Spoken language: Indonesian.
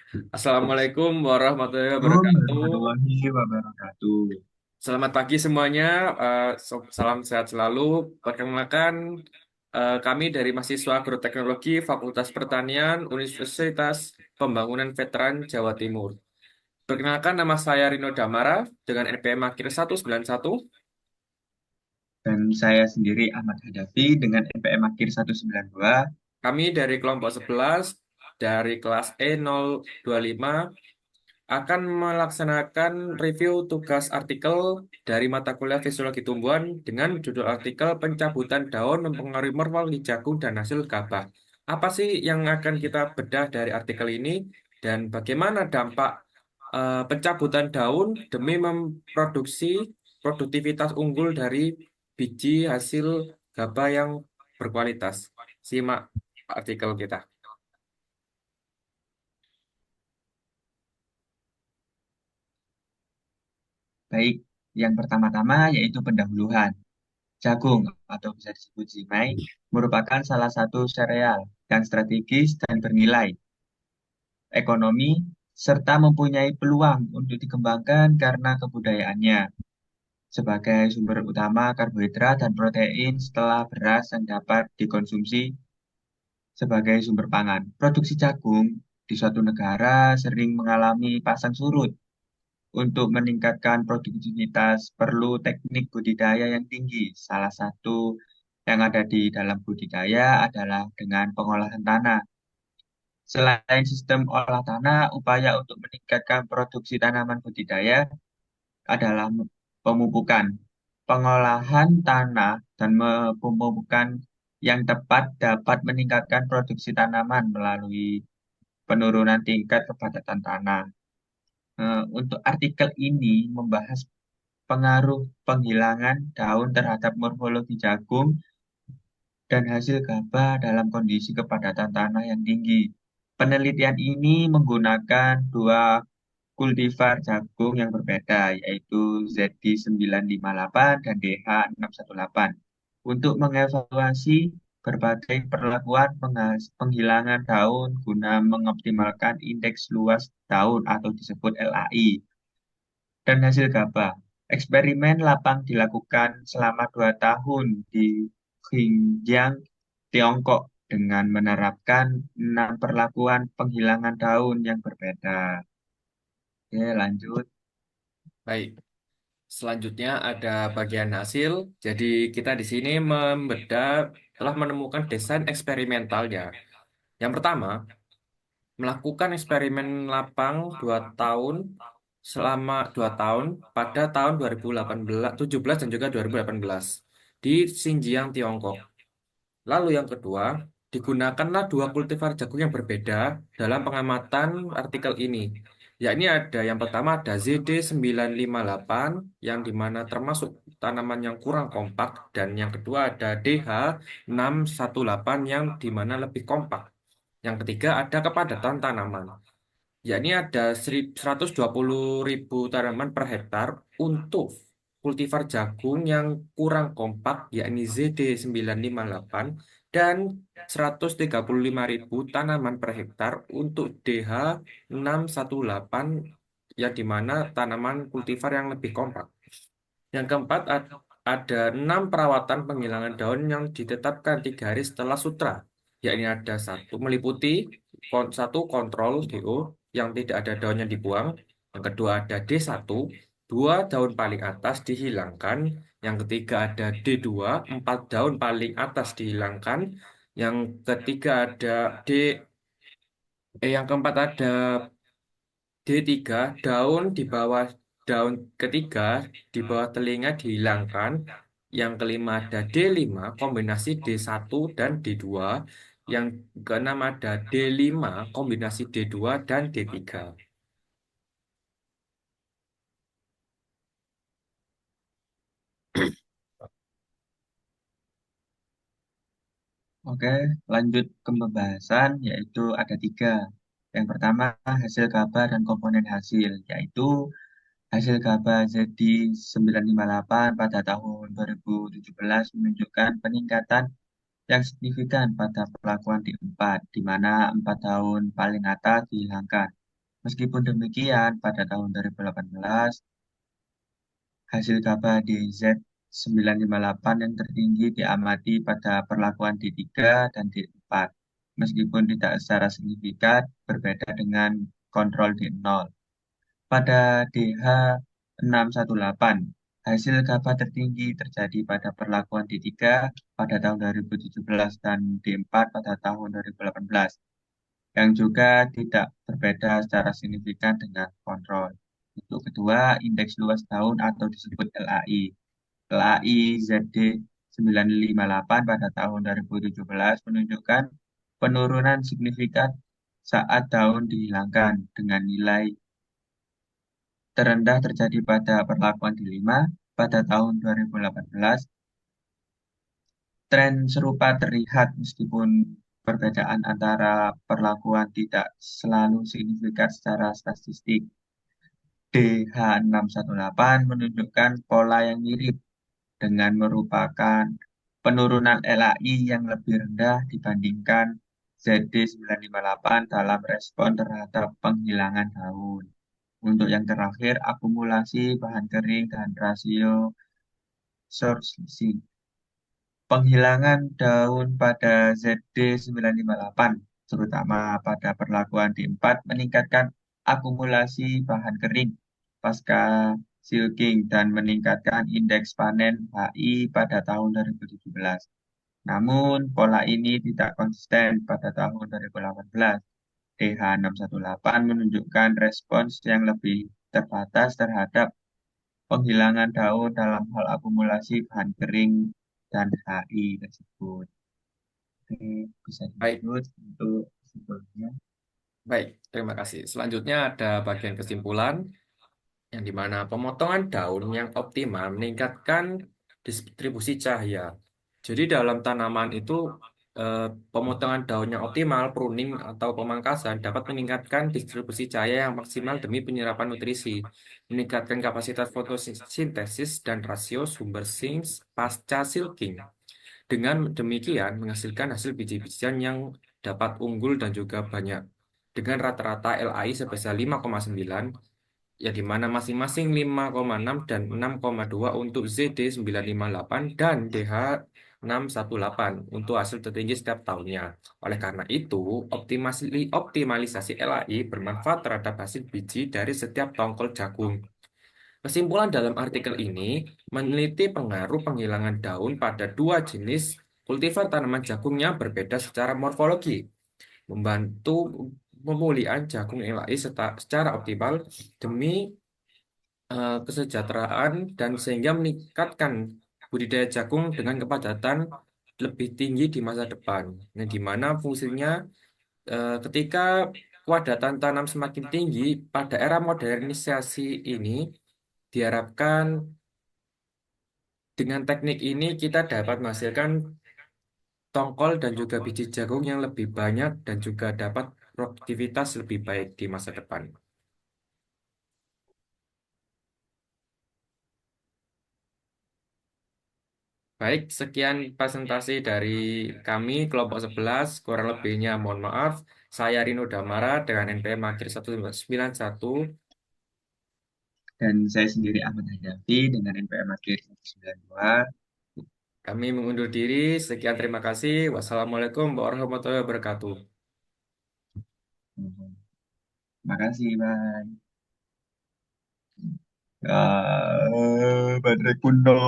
Assalamualaikum warahmatullahi Assalamualaikum wabarakatuh. warahmatullahi wabarakatuh. Selamat pagi semuanya. Salam sehat selalu. Perkenalkan, kami dari mahasiswa Agroteknologi Fakultas Pertanian Universitas Pembangunan Veteran Jawa Timur. Perkenalkan, nama saya Rino Damara dengan NPM akhir 191. Dan saya sendiri Ahmad Hadafi dengan NPM Akhir 192. Kami dari kelompok 11 dari kelas E025 akan melaksanakan review tugas artikel dari mata kuliah Fisiologi Tumbuhan dengan judul artikel Pencabutan Daun Mempengaruhi Morfologi Jagung dan Hasil Gabah. Apa sih yang akan kita bedah dari artikel ini dan bagaimana dampak pencabutan daun demi memproduksi produktivitas unggul dari biji hasil gabah yang berkualitas. Simak artikel kita. Baik, yang pertama-tama yaitu pendahuluan. Jagung atau bisa disebut zimai merupakan salah satu sereal yang strategis dan bernilai ekonomi serta mempunyai peluang untuk dikembangkan karena kebudayaannya sebagai sumber utama karbohidrat dan protein setelah beras yang dapat dikonsumsi sebagai sumber pangan. Produksi jagung di suatu negara sering mengalami pasang surut. Untuk meningkatkan produktivitas perlu teknik budidaya yang tinggi. Salah satu yang ada di dalam budidaya adalah dengan pengolahan tanah. Selain sistem olah tanah, upaya untuk meningkatkan produksi tanaman budidaya adalah pemupukan. Pengolahan tanah dan pemupukan yang tepat dapat meningkatkan produksi tanaman melalui penurunan tingkat kepadatan tanah. Untuk artikel ini membahas pengaruh penghilangan daun terhadap morfologi jagung dan hasil gabah dalam kondisi kepadatan tanah yang tinggi. Penelitian ini menggunakan dua kultivar jagung yang berbeda, yaitu ZD958 dan DH618, untuk mengevaluasi berbagai perlakuan penghilangan daun guna mengoptimalkan indeks luas daun atau disebut LAI dan hasil gabah. Eksperimen lapang dilakukan selama 2 tahun di Xinjiang, Tiongkok, dengan menerapkan 6 perlakuan penghilangan daun yang berbeda. Oke, lanjut. Baik. Selanjutnya ada bagian hasil. Jadi kita di sini membedah telah menemukan desain eksperimentalnya. Yang pertama, melakukan eksperimen lapang 2 tahun selama 2 tahun pada tahun 2018, 17 dan juga 2018 di Xinjiang, Tiongkok. Lalu yang kedua, digunakanlah dua kultivar jagung yang berbeda dalam pengamatan artikel ini. Yakni ada yang pertama ada ZD958 yang dimana termasuk tanaman yang kurang kompak dan yang kedua ada DH618 yang dimana lebih kompak. Yang ketiga ada kepadatan tanaman, yakni ada 120.000 tanaman per hektar untuk kultivar jagung yang kurang kompak, yakni ZD958, dan 135.000 tanaman per hektar untuk DH618, yang dimana tanaman kultivar yang lebih kompak. Yang keempat, ada 6 perawatan penghilangan daun yang ditetapkan 3 hari setelah sutra, yakni ada satu meliputi satu kontrol DO yang tidak ada daun yang dibuang. Yang kedua ada D1, 2 daun paling atas dihilangkan. Yang ketiga ada D2, 4 daun paling atas dihilangkan. Yang ketiga ada yang keempat ada D3, daun ketiga di bawah telinga dihilangkan. Yang kelima ada D5, kombinasi D1 dan D2. Yang keenam ada D5, kombinasi D2 dan D3. Oke, lanjut ke pembahasan, yaitu ada tiga. Yang pertama, hasil gabah dan komponen hasil, yaitu hasil gabah ZD958 pada tahun 2017 menunjukkan peningkatan yang signifikan pada perlakuan D4, di mana 4 tahun paling atas dihilangkan. Meskipun demikian, pada tahun 2018, hasil gabah DZ958 yang tertinggi diamati pada perlakuan D3 dan D4, meskipun tidak secara signifikan berbeda dengan kontrol D0. Pada DH618, hasil gabah tertinggi terjadi pada perlakuan D3 pada tahun 2017 dan D4 pada tahun 2018, yang juga tidak berbeda secara signifikan dengan kontrol. Untuk kedua, indeks luas daun atau disebut LAI. LAI ZD 958 pada tahun 2017 menunjukkan penurunan signifikan saat daun dihilangkan dengan nilai terendah terjadi pada perlakuan di 5 pada tahun 2018. Tren serupa terlihat meskipun perbedaan antara perlakuan tidak selalu signifikan secara statistik. DH618 menunjukkan pola yang mirip dengan merupakan penurunan LAI yang lebih rendah dibandingkan ZD958 dalam respon terhadap penghilangan daun. Untuk yang terakhir, akumulasi bahan kering dan rasio sorpsi. Penghilangan daun pada ZD958, terutama pada perlakuan D4, meningkatkan akumulasi bahan kering pasca silking dan meningkatkan indeks panen HI pada tahun 2017. Namun, pola ini tidak konsisten pada tahun 2018. DH618 menunjukkan respons yang lebih terbatas terhadap penghilangan daun dalam hal akumulasi bahan kering dan HI tersebut. Oke, bisa Baik, dilanjut untuk kesimpulannya. baik. Terima kasih. Selanjutnya ada bagian kesimpulan yang dimana pemotongan daun yang optimal meningkatkan distribusi cahaya. Jadi dalam tanaman itu eh, pemotongan daun yang optimal, pruning atau pemangkasan dapat meningkatkan distribusi cahaya yang maksimal demi penyerapan nutrisi, meningkatkan kapasitas fotosintesis dan rasio sumber zinc pasca silking. Dengan demikian menghasilkan hasil biji-bijian yang dapat unggul dan juga banyak. Dengan rata-rata LAI sebesar 5,9 ya di mana masing-masing 5,6 dan 6,2 untuk ZD958 dan DH618 untuk hasil tertinggi setiap tahunnya. Oleh karena itu, optimalisasi LAI bermanfaat terhadap hasil biji dari setiap tongkol jagung. Kesimpulan dalam artikel ini meneliti pengaruh penghilangan daun pada dua jenis kultivar tanaman jagung yang berbeda secara morfologi, membantu pemulihan jagung LAI secara optimal demi kesejahteraan dan sehingga meningkatkan budidaya jagung dengan kepadatan lebih tinggi di masa depan. Nah, di mana fungsinya ketika kepadatan tanam semakin tinggi pada era modernisasi ini diharapkan dengan teknik ini kita dapat menghasilkan tongkol dan juga biji jagung yang lebih banyak dan juga dapat produktivitas lebih baik di masa depan. Baik, sekian presentasi dari kami kelompok 11. Kurang lebihnya mohon maaf. Saya Rino Damara dengan NPM Akhir 191. Dan saya sendiri Ahmad Hadafi dengan NPM Akhir 192. Kami mengundur diri. Sekian terima kasih. Wassalamualaikum warahmatullahi wabarakatuh. Terima kasih, bye. Baterai kuno.